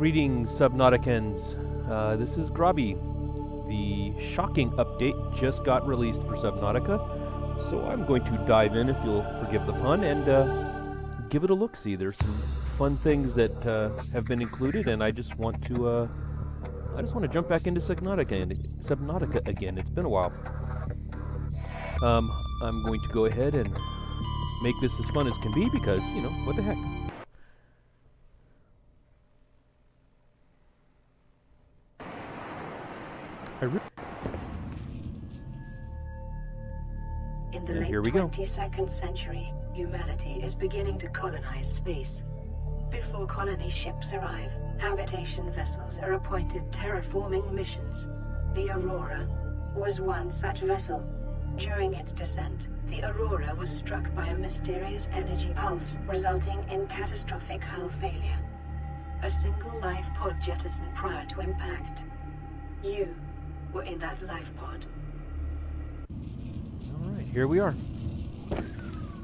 Greetings, Subnauticans. This is Grobby. The shocking update just got released for Subnautica, so I'm going to dive in, if you'll forgive the pun, and give it a look-see. There's some fun things that have been included, and I just want to jump back into Subnautica again. It's been a while. I'm going to go ahead and make this as fun as can be because, you know, what the heck. In the late 22nd century, humanity is beginning to colonize space. Before colony ships arrive, habitation vessels are appointed terraforming missions. The Aurora was one such vessel. During its descent, the Aurora was struck by a mysterious energy pulse, resulting in catastrophic hull failure. A single life pod jettisoned prior to impact. You were in that life pod. Alright, here we are.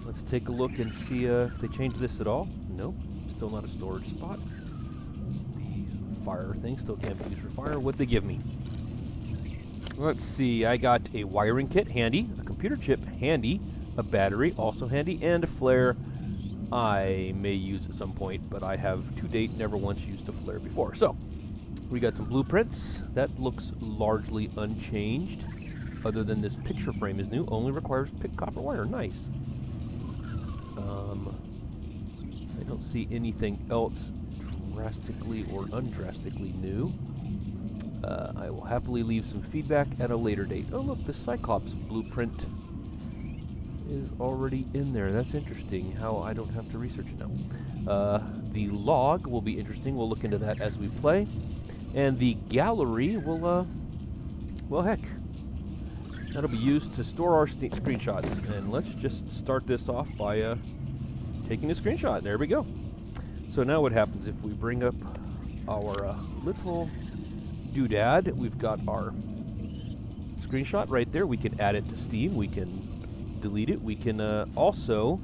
Let's take a look and see if they changed this at all. Nope, still not a storage spot. The fire thing still can't be used for fire. What'd they give me? Let's see, I got a wiring kit handy, a computer chip handy, a battery also handy, and a flare I may use at some point, but I have to date never once used a flare before. So, we got some blueprints. That looks largely unchanged. Other than this picture frame is new, only requires copper wire. Nice. I don't see anything else drastically or undrastically new. I will happily leave some feedback at a later date. Oh look, the Cyclops blueprint is already in there. That's interesting, how I don't have to research it now. The log will be interesting. We'll look into that as we play. And the gallery will, well heck, that'll be used to store our screenshots. And let's just start this off by taking a screenshot. There we go. So now what happens if we bring up our little doodad? We've got our screenshot right there. We can add it to Steam. We can delete it. We can also,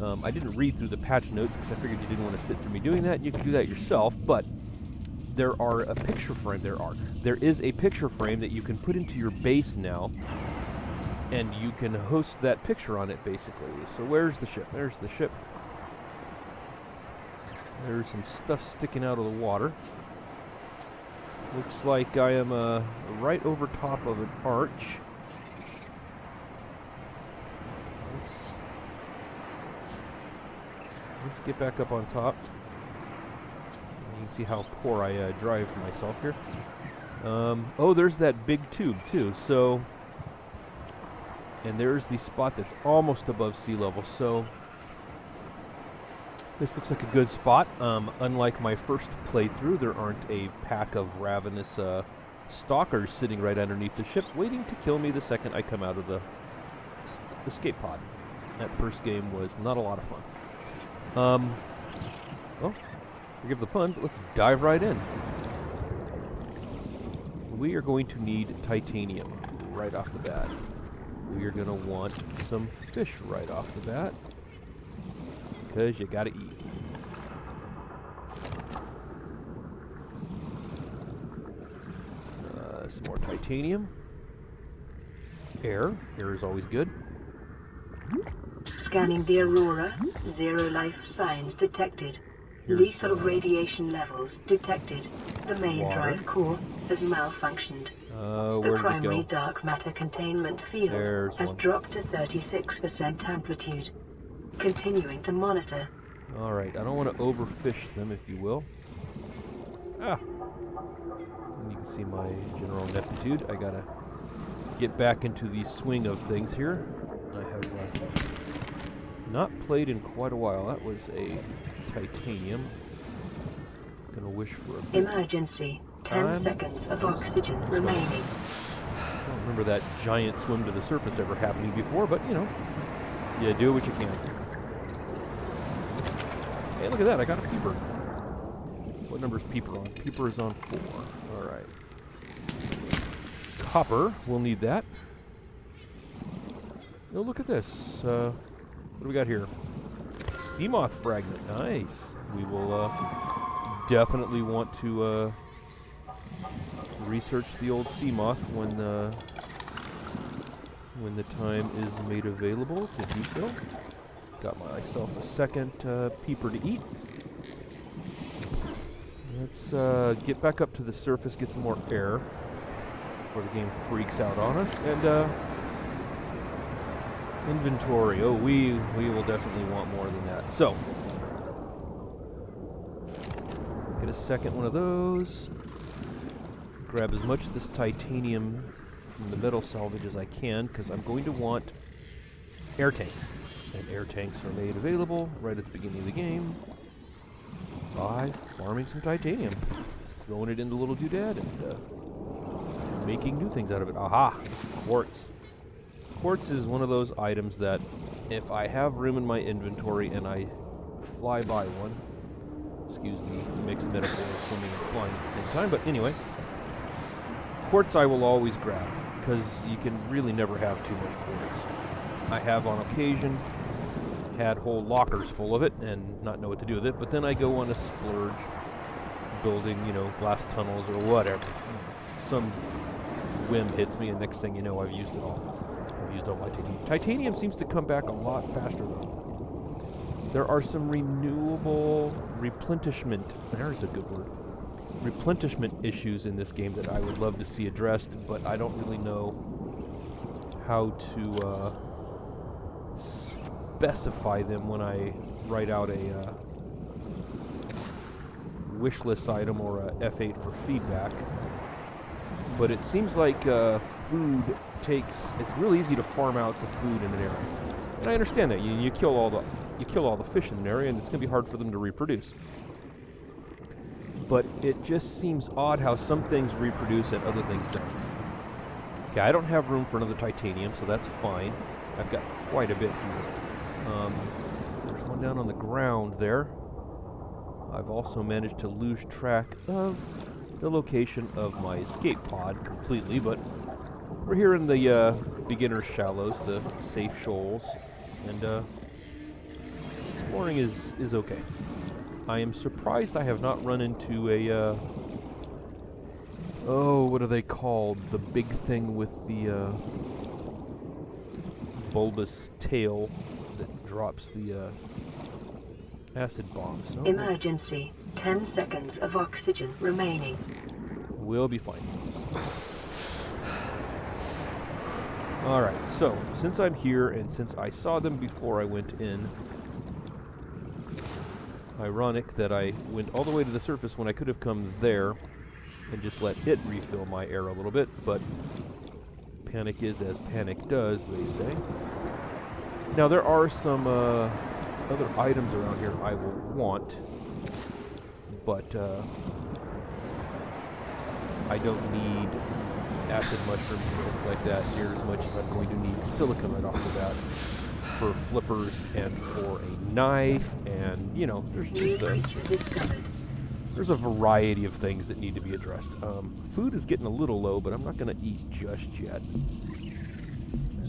I didn't read through the patch notes because I figured you didn't want to sit through me doing that. You can do that yourself, but there are a picture frame. There is a picture frame that you can put into your base now, and you can host that picture on it, basically. So where's the ship? There's the ship. There's some stuff sticking out of the water. Looks like I am right over top of an arch. Let's get back up on top. You can see how poor I drive myself here. Oh, there's that big tube too. So, and there's the spot that's almost above sea level. So this looks like a good spot. Unlike my first playthrough, there aren't a pack of ravenous stalkers sitting right underneath the ship, waiting to kill me the second I come out of the escape pod. That first game was not a lot of fun. Well, forgive the pun, but let's dive right in. We are going to need titanium right off the bat. We are going to want some fish right off the bat, because you gotta eat. Some more titanium. Air is always good. Scanning the Aurora, zero life signs detected. Lethal radiation levels detected. The main drive core has malfunctioned. The primary dark matter containment field has dropped to 36% amplitude. Continuing to monitor. Alright, I don't want to overfish them, if you will. Ah! And you can see my general ineptitude. I gotta get back into the swing of things here. I have not played in quite a while. That was a titanium. Gonna wish for a emergency. 10 seconds of oxygen remaining. I don't remember that giant swim to the surface ever happening before, but you know, you do what you can. Hey, look at that, I got a peeper. What number is peeper on? Peeper is on 4. Alright. Copper, we'll need that. Oh, look at this. What do we got here? Sea moth fragment, nice. We will definitely want to research the old sea moth when the time is made available to do so. Got myself a second peeper to eat. Let's get back up to the surface, get some more air before the game freaks out on us. And inventory. Oh, we will definitely want more than that. So, get a second one of those. Grab as much of this titanium from the metal salvage as I can, because I'm going to want air tanks. And air tanks are made available right at the beginning of the game by farming some titanium, throwing it into little doodad, and making new things out of it. Aha! Quartz. Quartz is one of those items that if I have room in my inventory and I fly by one, excuse the mixed metaphor of swimming and flying at the same time, but anyway, quartz I will always grab, because you can really never have too much quartz. I have on occasion had whole lockers full of it and not know what to do with it, but then I go on a splurge building, you know, glass tunnels or whatever. Some whim hits me and next thing you know I've used it all. I've used all my titanium. Titanium seems to come back a lot faster though. There are some renewable replenishment, there's a good word, replenishment issues in this game that I would love to see addressed, but I don't really know how to specify them when I write out a wish list item or a F8 for feedback. But it seems like food takes, it's really easy to farm out the food in an area. And I understand that. You kill all the fish in an area and it's going to be hard for them to reproduce. But it just seems odd how some things reproduce and other things don't. Okay, I don't have room for another titanium, so that's fine. I've got quite a bit here. There's one down on the ground there. I've also managed to lose track of the location of my escape pod completely, but we're here in the beginner shallows, the safe shoals, and exploring is okay. I am surprised I have not run into a, oh, what are they called? The big thing with the bulbous tail that drops the acid bombs. So Emergency. 10 seconds of oxygen remaining. We'll be fine. Alright, so since I'm here and since I saw them before I went in, ironic that I went all the way to the surface when I could have come there and just let it refill my air a little bit, but panic is as panic does, they say. Now there are some other items around here I will want, but I don't need acid mushrooms and things like that near as much as I'm going to need silicon right off the bat for flippers and for a knife, and you know, there's a variety of things that need to be addressed. Food is getting a little low, but I'm not going to eat just yet.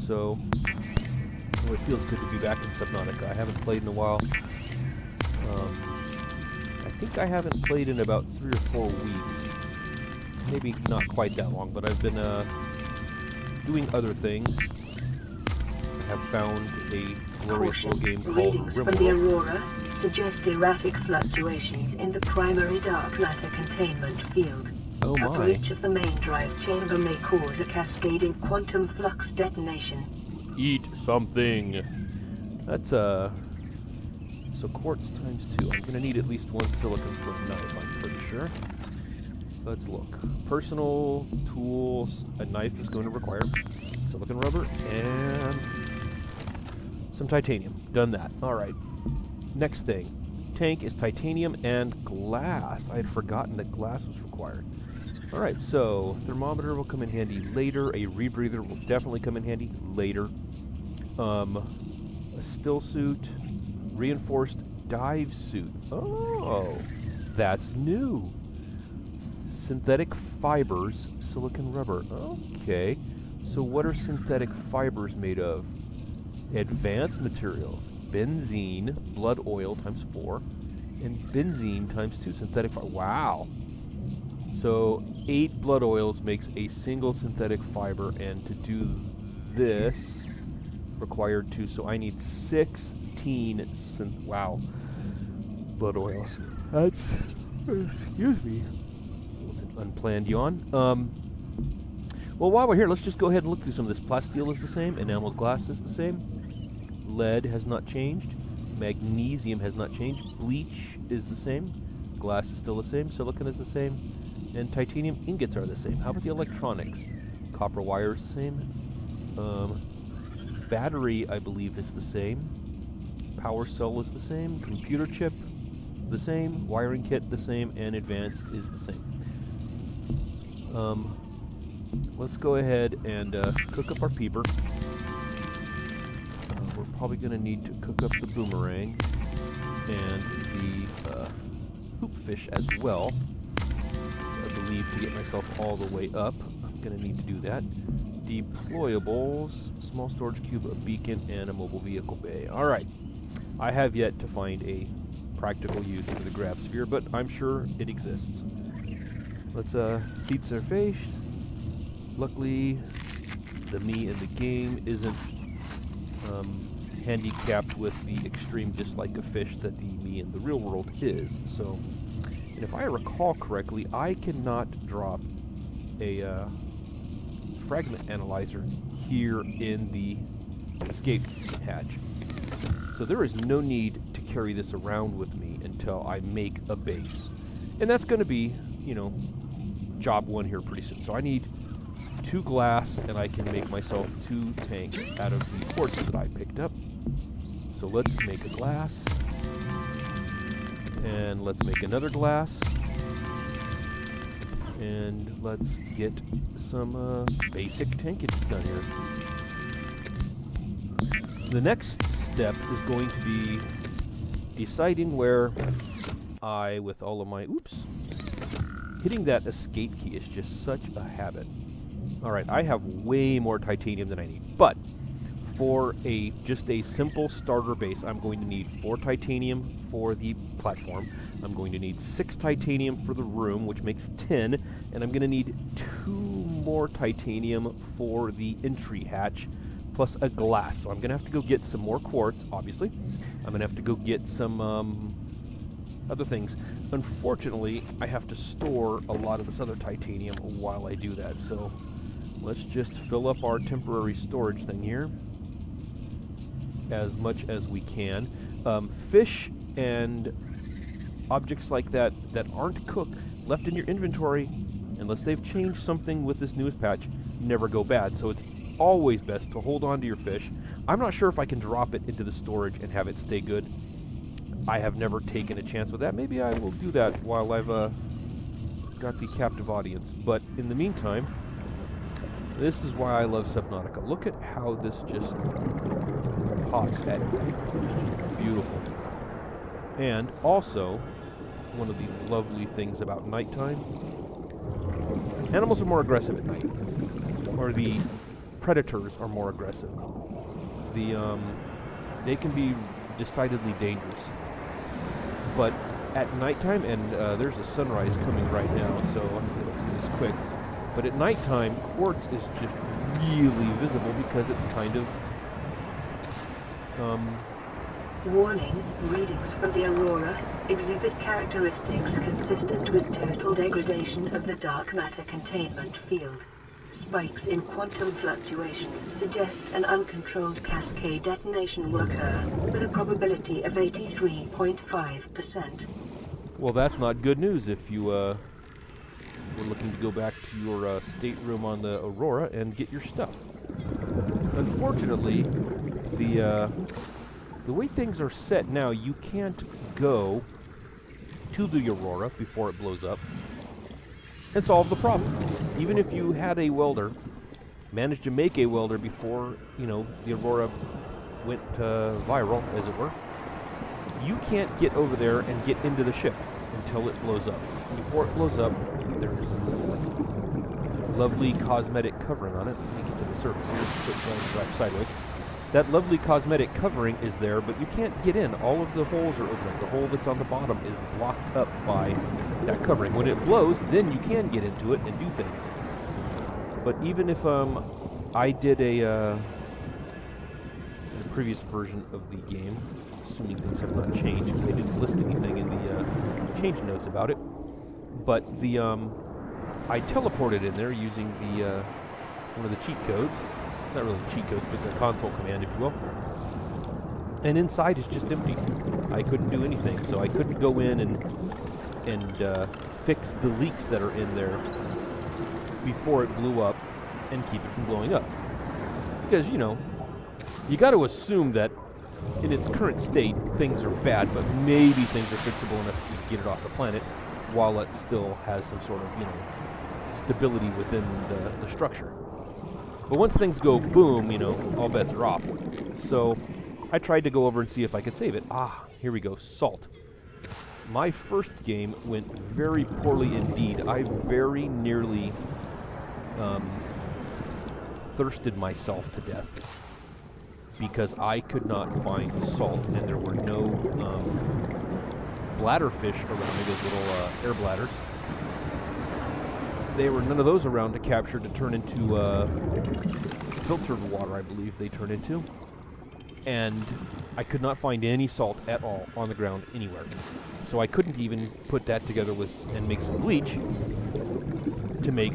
So, it feels good to be back in Subnautica. I haven't played in a while. I think I haven't played in about 3 or 4 weeks. Maybe not quite that long, but I've been doing other things. I have found a glorious little game called Readings from the Aurora suggest erratic fluctuations in the primary dark matter containment field. Oh my. A breach of the main drive chamber may cause a cascading quantum flux detonation. Eat something. That's so quartz times 2. I'm gonna need at least 1 silicon for a knife, I'm pretty sure. Let's look. Personal tools. A knife is going to require silicon rubber and some titanium. Done that. Alright. Next thing. Tank is titanium and glass. I had forgotten that glass was required. Alright, so thermometer will come in handy later. A rebreather will definitely come in handy later. A still suit. Reinforced dive suit. Oh, that's new. Synthetic fibers, silicon rubber. Okay. So what are synthetic fibers made of? Advanced materials. Benzene, blood oil times 4. And benzene times 2 synthetic fiber. Wow. So 8 blood oils makes a single synthetic fiber, and to do this required 2. So I need 16 wow. Blood oils. That's, excuse me, unplanned yawn. Well, while we're here, let's just go ahead and look through some of this. Plasteel is the same. Enameled glass is the same. Lead has not changed. Magnesium has not changed. Bleach is the same. Glass is still the same. Silicon is the same. And titanium ingots are the same. How about the electronics? Copper wire is the same. Battery, I believe, is the same. Power cell is the same. Computer chip, the same. Wiring kit, the same. And advanced is the same. Let's go ahead and cook up our peeper. We're probably going to need to cook up the boomerang and the hoop fish as well. I believe to get myself all the way up, I'm going to need to do that. Deployables, small storage cube, a beacon, and a mobile vehicle bay. Alright, I have yet to find a practical use for the grab sphere, but I'm sure it exists. Let's feed their face. Luckily, the me in the game isn't handicapped with the extreme dislike of fish that the me in the real world is. So, and if I recall correctly, I cannot drop a fragment analyzer here in the escape hatch. So there is no need to carry this around with me until I make a base. And that's going to be, you know, job 1 here pretty soon. So I need 2 glass, and I can make myself 2 tanks out of the quartz that I picked up. So let's make a glass. And let's make another glass. And let's get some basic tankage done here. The next step is going to be deciding where I, with all of my, hitting that escape key is just such a habit. Alright, I have way more titanium than I need, but for just a simple starter base, I'm going to need 4 titanium for the platform. I'm going to need 6 titanium for the room, which makes 10, and I'm going to need 2 more titanium for the entry hatch, plus a glass. So I'm going to have to go get some more quartz, obviously. I'm going to have to go get some other things. Unfortunately, I have to store a lot of this other titanium while I do that, so let's just fill up our temporary storage thing here as much as we can. Fish and objects like that that aren't cooked, left in your inventory, unless they've changed something with this newest patch, never go bad. So it's always best to hold on to your fish. I'm not sure if I can drop it into the storage and have it stay good. I have never taken a chance with that. Maybe I will do that while I've got the captive audience. But in the meantime, this is why I love Subnautica. Look at how this just pops at you. It's just beautiful. And also, one of the lovely things about nighttime, animals are more aggressive at night. Or the predators are more aggressive. They can be decidedly dangerous. But at nighttime, and there's a sunrise coming right now, so I'm going to do this quick. But at nighttime, quartz is just really visible because it's kind of Warning, readings from the aurora exhibit characteristics consistent with total degradation of the dark matter containment field. Spikes in quantum fluctuations suggest an uncontrolled cascade detonation will occur with a probability of 83.5%. Well, that's not good news if you were looking to go back to your stateroom on the Aurora and get your stuff. Unfortunately, the way things are set now, you can't go to the Aurora before it blows up and solve the problem. Even if you had a welder, managed to make a welder before, you know, the Aurora went viral, as it were, you can't get over there and get into the ship until it blows up. Before it blows up, there's a lovely cosmetic covering on it. Let me get to the surface here, so it's going to drive sideways. That lovely cosmetic covering is there, but you can't get in. All of the holes are open. The hole that's on the bottom is blocked up by that covering. When it blows, then you can get into it and do things. But even if I did a previous version of the game, assuming things have not changed, because they didn't list anything in the change notes about it. But the I teleported in there using the one of the cheat codes. Not really cheat codes, but the console command, if you will. And inside is just empty. I couldn't do anything, so I couldn't go in and fix the leaks that are in there before it blew up and keep it from blowing up. Because, you know, you got to assume that in its current state, things are bad, but maybe things are fixable enough to get it off the planet while it still has some sort of, you know, stability within the structure. But once things go boom, you know, all bets are off. So I tried to go over and see if I could save it. Ah, here we go, salt. My first game went very poorly indeed. I very nearly thirsted myself to death because I could not find salt, and there were no bladderfish around me, those little air bladders. There were none of those around to capture to turn into filtered water, I believe they turn into. And I could not find any salt at all on the ground anywhere. So I couldn't even put that together with and make some bleach to make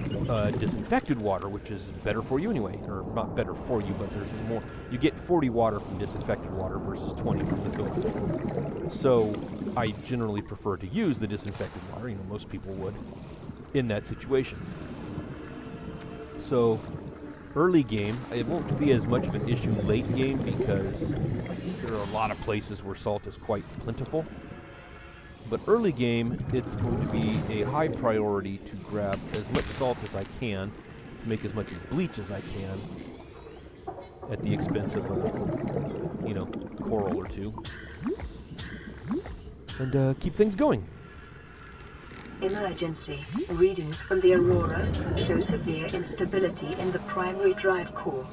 disinfected water, which is better for you anyway. Or not better for you, but there's more. You get 40 water from disinfected water versus 20 from the filtered. So I generally prefer to use the disinfected water, you know, most people would, in that situation. So early game, it won't be as much of an issue late game because there are a lot of places where salt is quite plentiful. But early game, it's going to be a high priority to grab as much salt as I can, to make as much bleach as I can, at the expense of a, you know, coral or two, and keep things going. Emergency. Readings from the Aurora show severe instability in the primary drive core.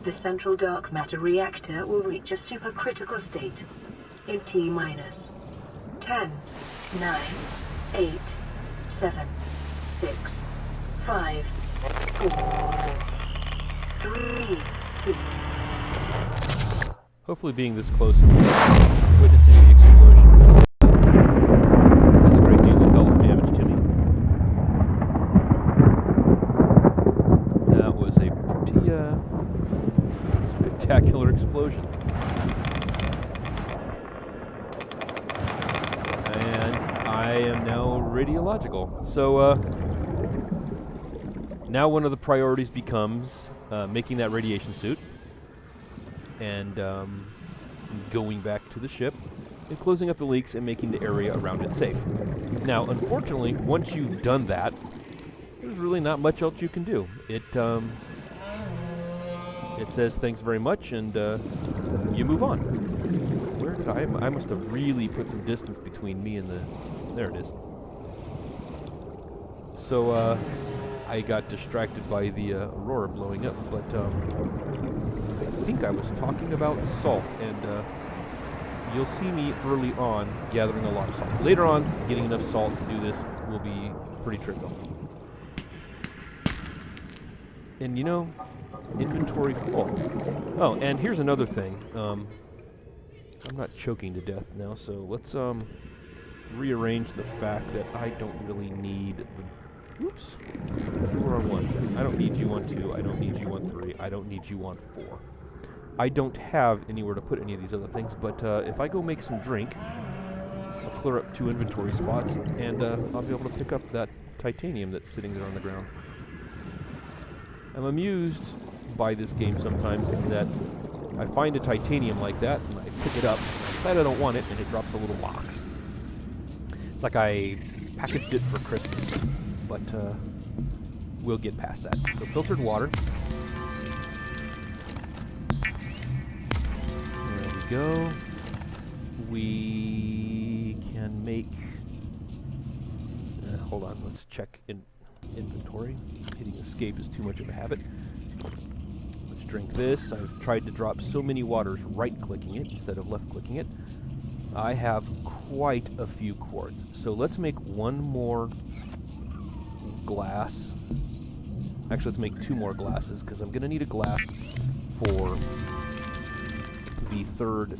The central dark matter reactor will reach a supercritical state in T-minus 10, 9, 8, 7, 6, 5, 4, 3, 2. Hopefully being this close and witnessing the explosion has a great deal of health damage to me. That was a pretty spectacular explosion. And I am now radiological. So now one of the priorities becomes making that radiation suit and going back to the ship and closing up the leaks and making the area around it safe. Now, unfortunately, once you've done that, there's really not much else you can do. It says thanks very much, and you move on. Where did I must have really put some distance between me and the... There it is. So, I got distracted by the Aurora blowing up, but I think I was talking about salt, and you'll see me early on gathering a lot of salt. Later on, getting enough salt to do this will be pretty trivial. And you know, inventory full. Oh, and here's another thing. I'm not choking to death now, so let's rearrange the fact that I don't really need the... Oops. We're on 1. I don't need you on 2. I don't need you on 3. I don't need you on 4. I don't have anywhere to put any of these other things, but if I go make some drink, I'll clear up 2 inventory spots, and I'll be able to pick up that titanium that's sitting there on the ground. I'm amused by this game sometimes in that I find a titanium like that, and I pick it up, I decide I don't want it, and it drops a little box. It's like I packaged it for Christmas, but we'll get past that. So filtered water. There we go. We can make... hold on, let's check in inventory. Hitting escape is too much of a habit. Let's drink this. I've tried to drop so many waters right-clicking it instead of left-clicking it. I have quite a few quartz. So let's make one more glass. Actually, let's make 2 more glasses, because I'm going to need a glass for the third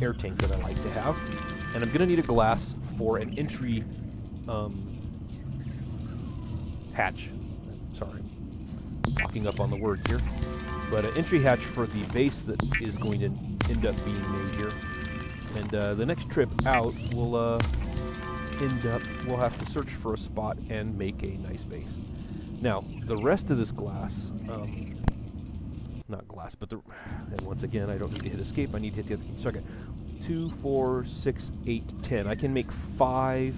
air tank that I like to have. And I'm going to need a glass for an entry hatch. Sorry, walking up on the words here. But an entry hatch for the base that is going to end up being made here. And the next trip out, we'll have to search for a spot and make a nice base. Now, the rest of this glass, not glass, but and once again, I don't need to hit escape, I need to hit the other key. So I got 2, 4, 6, 8, 10. I can make 5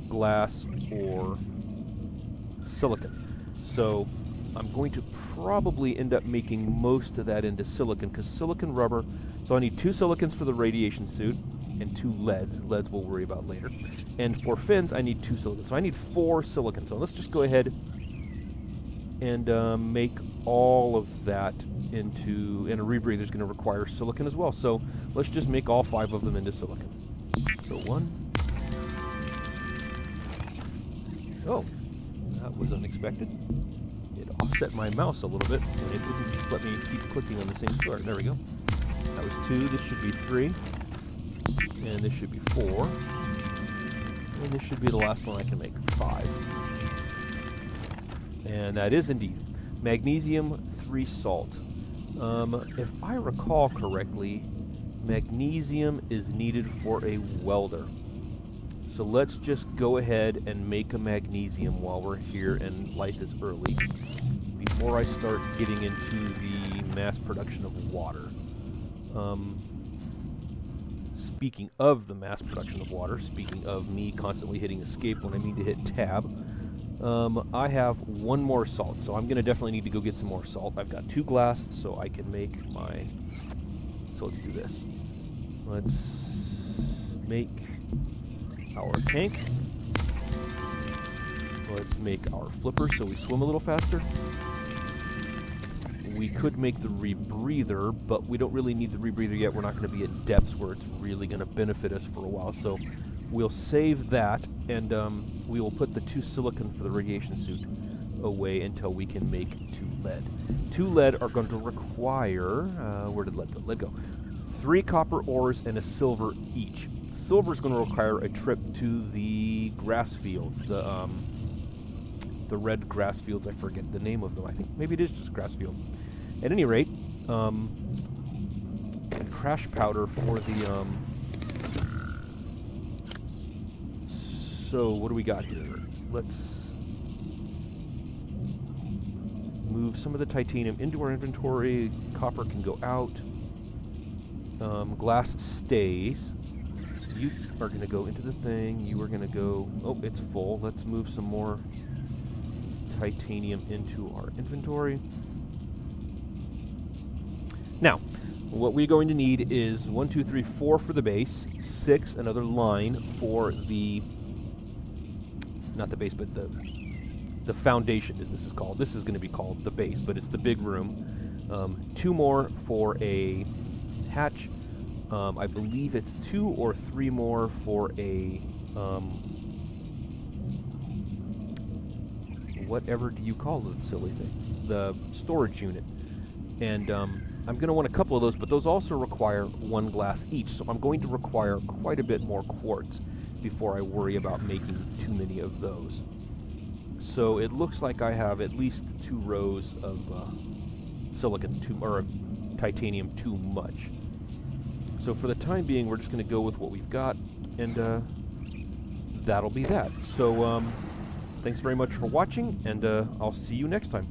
glass or silicon. So I'm going to probably end up making most of that into silicon, because silicon rubber, so I need 2 silicons for the radiation suit, and 2 leads. Leads we'll worry about later. And for fins, I need 2 silicons. So I need 4 silicons. So let's just go ahead and make all of that into, and a rebreather is going to require silicon as well. So let's just make all 5 of them into silicon. So 1. Oh, that was unexpected. It offset my mouse a little bit, and it didn't let me keep clicking on the same square. There we go. That was 2. This should be 3. And this should be 4. And this should be the last one I can make, 5. And that is indeed magnesium 3 salt. If I recall correctly, magnesium is needed for a welder. So let's just go ahead and make a magnesium while we're here and light is early, before I start getting into the mass production of water. Speaking of the mass production of water, speaking of me constantly hitting escape when I mean to hit tab, I have 1 more salt, so I'm going to definitely need to go get some more salt. I've got 2 glass, so I can make my... So let's do this. Let's make our tank. Let's make our flipper so we swim a little faster. We could make the rebreather, but we don't really need the rebreather yet. We're not going to be at depths where it's really going to benefit us for a while. So we'll save that, and we will put the 2 silicon for the radiation suit away until we can make 2 lead. 2 lead are going to require... where did lead go? Lead go. 3 copper ores and a silver each. Silver is going to require a trip to the grass fields, the red grass fields. I forget the name of them. I think maybe it is just grass field. At any rate, and crash powder for the so what do we got here? Let's move some of the titanium into our inventory. Copper can go out. Glass stays. You are going to go into the thing. You are going to go... Oh, it's full. Let's move some more titanium into our inventory. Now, what we're going to need is 1, 2, 3, 4 for the base, 6, another line for the... Not the base, but the foundation, as this is called. This is going to be called the base, but it's the big room. 2 more for a hatch. I believe it's 2 or 3 more for a, whatever do you call the silly thing? The storage unit. And I'm going to want a couple of those, but those also require 1 glass each, so I'm going to require quite a bit more quartz before I worry about making too many of those. So it looks like I have at least 2 rows of silicon, or titanium too much. So for the time being, we're just going to go with what we've got, and that'll be that. So thanks very much for watching, and I'll see you next time.